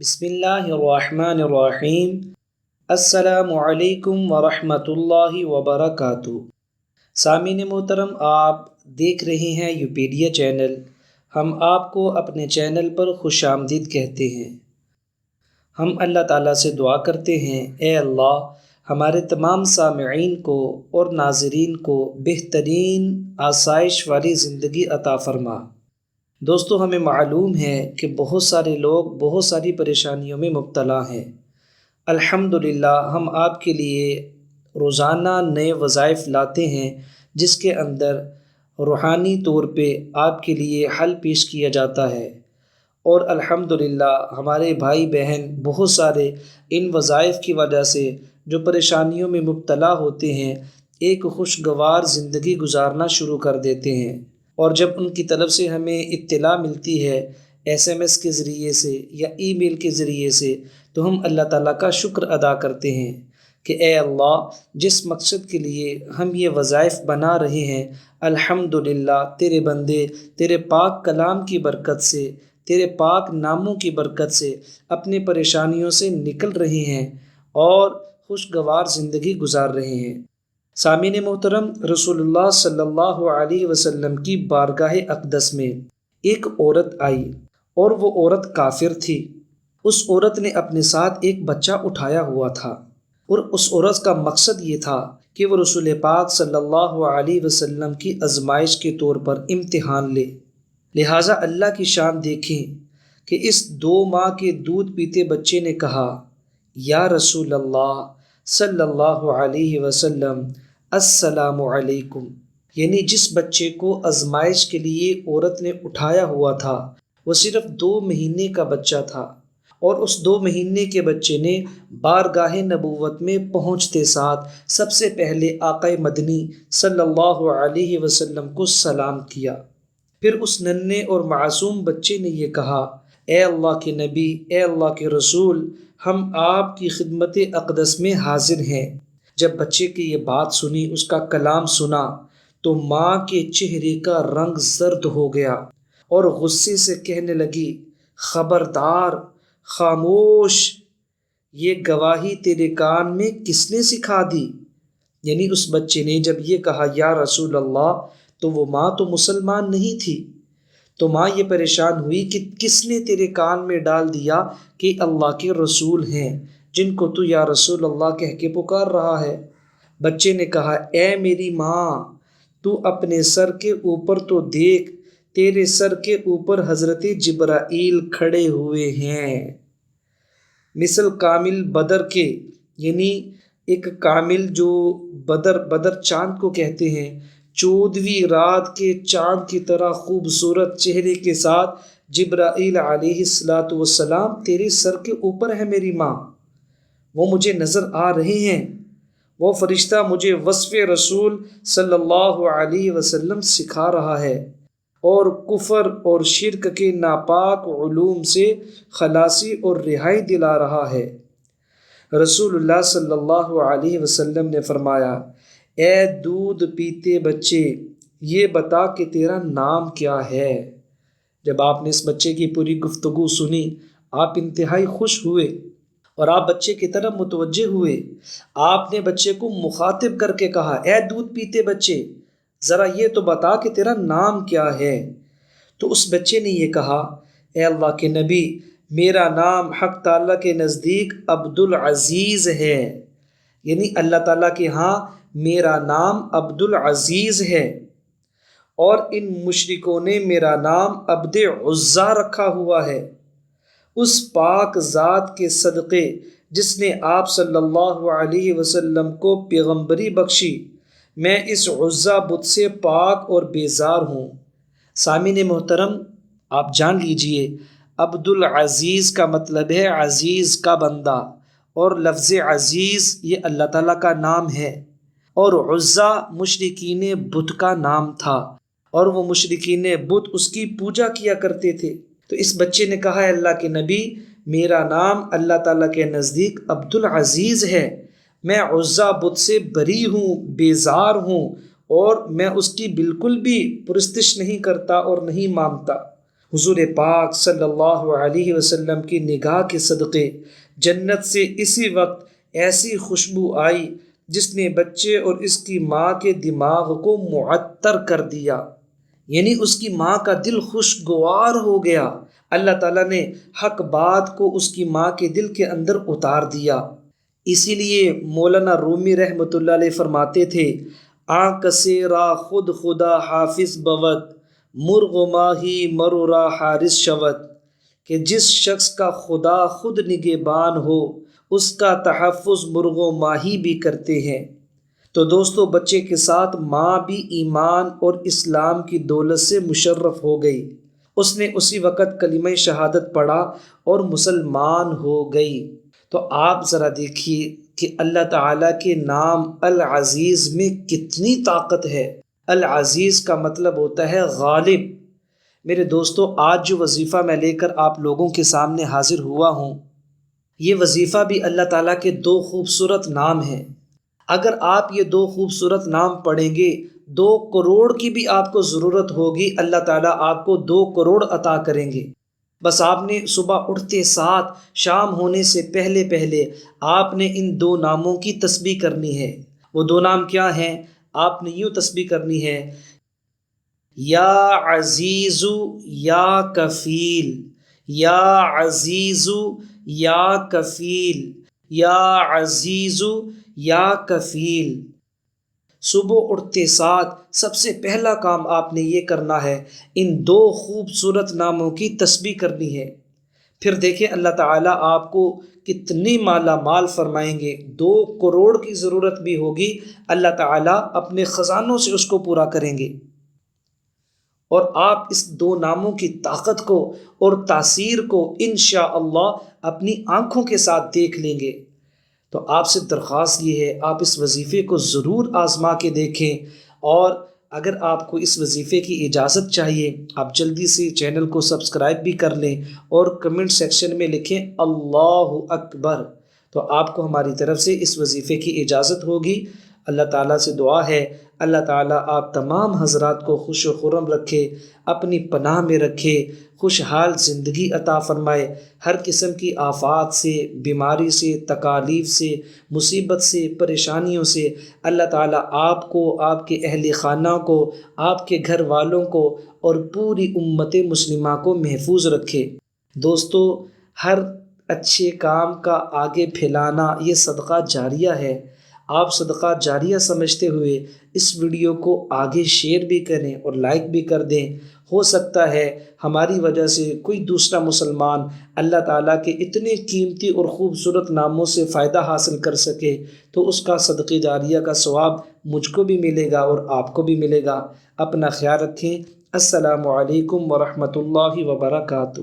بسم اللہ الرحمن الرحیم۔ السلام علیکم ورحمۃ اللہ وبرکاتہ۔ سامعین محترم، آپ دیکھ رہے ہیں یوپیڈیا چینل۔ ہم آپ کو اپنے چینل پر خوش آمدید کہتے ہیں۔ ہم اللہ تعالیٰ سے دعا کرتے ہیں، اے اللہ ہمارے تمام سامعین کو اور ناظرین کو بہترین آسائش والی زندگی عطا فرما۔ دوستو، ہمیں معلوم ہے کہ بہت سارے لوگ بہت ساری پریشانیوں میں مبتلا ہیں۔ الحمدللہ ہم آپ کے لیے روزانہ نئے وظائف لاتے ہیں، جس کے اندر روحانی طور پہ آپ کے لیے حل پیش کیا جاتا ہے، اور الحمدللہ ہمارے بھائی بہن بہت سارے ان وظائف کی وجہ سے جو پریشانیوں میں مبتلا ہوتے ہیں، ایک خوشگوار زندگی گزارنا شروع کر دیتے ہیں۔ اور جب ان کی طرف سے ہمیں اطلاع ملتی ہے SMS کے ذریعے سے یا ای میل کے ذریعے سے، تو ہم اللہ تعالیٰ کا شکر ادا کرتے ہیں کہ اے اللہ، جس مقصد کے لیے ہم یہ وظائف بنا رہے ہیں، الحمدللہ تیرے بندے تیرے پاک کلام کی برکت سے، تیرے پاک ناموں کی برکت سے اپنی پریشانیوں سے نکل رہے ہیں اور خوشگوار زندگی گزار رہے ہیں۔ سامعین محترم، رسول اللہ صلی اللہ علیہ وسلم کی بارگاہ اقدس میں ایک عورت آئی، اور وہ عورت کافر تھی۔ اس عورت نے اپنے ساتھ ایک بچہ اٹھایا ہوا تھا، اور اس عورت کا مقصد یہ تھا کہ وہ رسول پاک صلی اللہ علیہ وسلم کی آزمائش کے طور پر امتحان لے۔ لہٰذا اللہ کی شان دیکھیں کہ اس 2 ماہ کے دودھ پیتے بچے نے کہا، یا رسول اللہ صلی اللہ علیہ وسلم، السلام علیکم۔ یعنی جس بچے کو آزمائش کے لیے عورت نے اٹھایا ہوا تھا، وہ صرف 2 مہینے کا بچہ تھا، اور اس 2 مہینے کے بچے نے بارگاہ نبوت میں پہنچتے ساتھ سب سے پہلے آقا مدنی صلی اللہ علیہ وسلم کو سلام کیا۔ پھر اس ننھے اور معصوم بچے نے یہ کہا، اے اللہ کے نبی، اے اللہ کے رسول، ہم آپ کی خدمت اقدس میں حاضر ہیں۔ جب بچے کی یہ بات سنی، اس کا کلام سنا، تو ماں کے چہرے کا رنگ زرد ہو گیا، اور غصے سے کہنے لگی، خبردار، خاموش، یہ گواہی تیرے کان میں کس نے سکھا دی؟ یعنی اس بچے نے جب یہ کہا یا رسول اللہ، تو وہ ماں تو مسلمان نہیں تھی، تو ماں یہ پریشان ہوئی کہ کس نے تیرے کان میں ڈال دیا کہ اللہ کے رسول ہیں جن کو تو یا رسول اللہ کہہ کے پکار رہا ہے۔ بچے نے کہا، اے میری ماں، تو اپنے سر کے اوپر تو دیکھ، تیرے سر کے اوپر حضرت جبرائیل کھڑے ہوئے ہیں، مثل کامل بدر کے، یعنی ایک کامل جو بدر چاند کو کہتے ہیں، 14ویں رات کے چاند کی طرح خوبصورت چہرے کے ساتھ جبرائیل علیہ السلام تیرے سر کے اوپر ہے میری ماں، وہ مجھے نظر آ رہے ہیں۔ وہ فرشتہ مجھے وصف رسول صلی اللہ علیہ وسلم سکھا رہا ہے، اور کفر اور شرک کے ناپاک علوم سے خلاصی اور رہائی دلا رہا ہے۔ رسول اللہ صلی اللہ علیہ وسلم نے فرمایا، اے دودھ پیتے بچے، یہ بتا کہ تیرا نام کیا ہے؟ جب آپ نے اس بچے کی پوری گفتگو سنی، آپ انتہائی خوش ہوئے، اور آپ بچے کی طرف متوجہ ہوئے۔ آپ نے بچے کو مخاطب کر کے کہا، اے دودھ پیتے بچے، ذرا یہ تو بتا کہ تیرا نام کیا ہے؟ تو اس بچے نے یہ کہا، اے اللہ کے نبی، میرا نام حق تعالیٰ کے نزدیک عبدالعزیز ہے، یعنی اللہ تعالیٰ کے ہاں میرا نام عبدالعزیز ہے، اور ان مشرکوں نے میرا نام عبد عزیٰ رکھا ہوا ہے۔ اس پاک ذات کے صدقے جس نے آپ صلی اللہ علیہ وسلم کو پیغمبری بخشی، میں اس عزیٰ بت سے پاک اور بیزار ہوں۔ سامعین محترم، آپ جان لیجئے، عبدالعزیز کا مطلب ہے عزیز کا بندہ، اور لفظ عزیز یہ اللہ تعالیٰ کا نام ہے، اور عزیٰ مشرکین بت کا نام تھا، اور وہ مشرکین بت اس کی پوجا کیا کرتے تھے۔ تو اس بچے نے کہا، اے اللہ کے نبی، میرا نام اللہ تعالیٰ کے نزدیک عبدالعزیز ہے، میں عزیٰ بت سے بری ہوں، بیزار ہوں، اور میں اس کی بالکل بھی پرستش نہیں کرتا اور نہیں مانتا۔ حضور پاک صلی اللہ علیہ وسلم کی نگاہ کے صدقے جنت سے اسی وقت ایسی خوشبو آئی جس نے بچے اور اس کی ماں کے دماغ کو معطر کر دیا، یعنی اس کی ماں کا دل خوشگوار ہو گیا۔ اللہ تعالیٰ نے حق بات کو اس کی ماں کے دل کے اندر اتار دیا۔ اسی لیے مولانا رومی رحمۃ اللہ علیہ فرماتے تھے، آنکھ سے را خود خدا حافظ بود، مرغ ماہی مرورا حارس شود، کہ جس شخص کا خدا خود نگہبان ہو اس کا تحفظ مرغ و ماہی بھی کرتے ہیں۔ تو دوستو، بچے کے ساتھ ماں بھی ایمان اور اسلام کی دولت سے مشرف ہو گئی۔ اس نے اسی وقت کلمہ شہادت پڑھا اور مسلمان ہو گئی۔ تو آپ ذرا دیکھیے کہ اللہ تعالیٰ کے نام العزیز میں کتنی طاقت ہے۔ العزیز کا مطلب ہوتا ہے غالب۔ میرے دوستو، آج جو وظیفہ میں لے کر آپ لوگوں کے سامنے حاضر ہوا ہوں، یہ وظیفہ بھی اللہ تعالیٰ کے دو خوبصورت نام ہیں۔ اگر آپ یہ دو خوبصورت نام پڑھیں گے، 2 کروڑ کی بھی آپ کو ضرورت ہوگی، اللہ تعالیٰ آپ کو 2 کروڑ عطا کریں گے۔ بس آپ نے صبح اٹھتے ساتھ شام ہونے سے پہلے پہلے آپ نے ان 2 ناموں کی تسبیح کرنی ہے۔ وہ 2 نام کیا ہیں؟ آپ نے یوں تسبیح کرنی ہے، یا عزیز یا کفیل، یا عزیز یا کفیل، یا عزیز یا کفیل۔ صبح اٹھتے ساتھ سب سے پہلا کام آپ نے یہ کرنا ہے، ان 2 خوبصورت ناموں کی تسبیح کرنی ہے۔ پھر دیکھیں اللہ تعالیٰ آپ کو کتنی مالا مال فرمائیں گے۔ 2 کروڑ کی ضرورت بھی ہوگی، اللہ تعالیٰ اپنے خزانوں سے اس کو پورا کریں گے۔ اور آپ اس 2 ناموں کی طاقت کو اور تاثیر کو انشاءاللہ اپنی آنکھوں کے ساتھ دیکھ لیں گے۔ تو آپ سے درخواست یہ ہے، آپ اس وظیفے کو ضرور آزما کے دیکھیں، اور اگر آپ کو اس وظیفے کی اجازت چاہیے، آپ جلدی سے چینل کو سبسکرائب بھی کر لیں اور کمنٹ سیکشن میں لکھیں اللہ اکبر، تو آپ کو ہماری طرف سے اس وظیفے کی اجازت ہوگی۔ اللہ تعالیٰ سے دعا ہے، اللہ تعالیٰ آپ تمام حضرات کو خوش و خرم رکھے، اپنی پناہ میں رکھے، خوشحال زندگی عطا فرمائے، ہر قسم کی آفات سے، بیماری سے، تکالیف سے، مصیبت سے، پریشانیوں سے اللہ تعالیٰ آپ کو، آپ کے اہل خانہ کو، آپ کے گھر والوں کو اور پوری امت مسلمہ کو محفوظ رکھے۔ دوستو، ہر اچھے کام کا آگے پھیلانا یہ صدقہ جاریہ ہے۔ آپ صدقہ جاریہ سمجھتے ہوئے اس ویڈیو کو آگے شیئر بھی کریں اور لائک بھی کر دیں۔ ہو سکتا ہے ہماری وجہ سے کوئی دوسرا مسلمان اللہ تعالیٰ کے اتنے قیمتی اور خوبصورت ناموں سے فائدہ حاصل کر سکے، تو اس کا صدقہ جاریہ کا ثواب مجھ کو بھی ملے گا اور آپ کو بھی ملے گا۔ اپنا خیال رکھیں۔ السلام علیکم ورحمۃ اللہ وبرکاتہ۔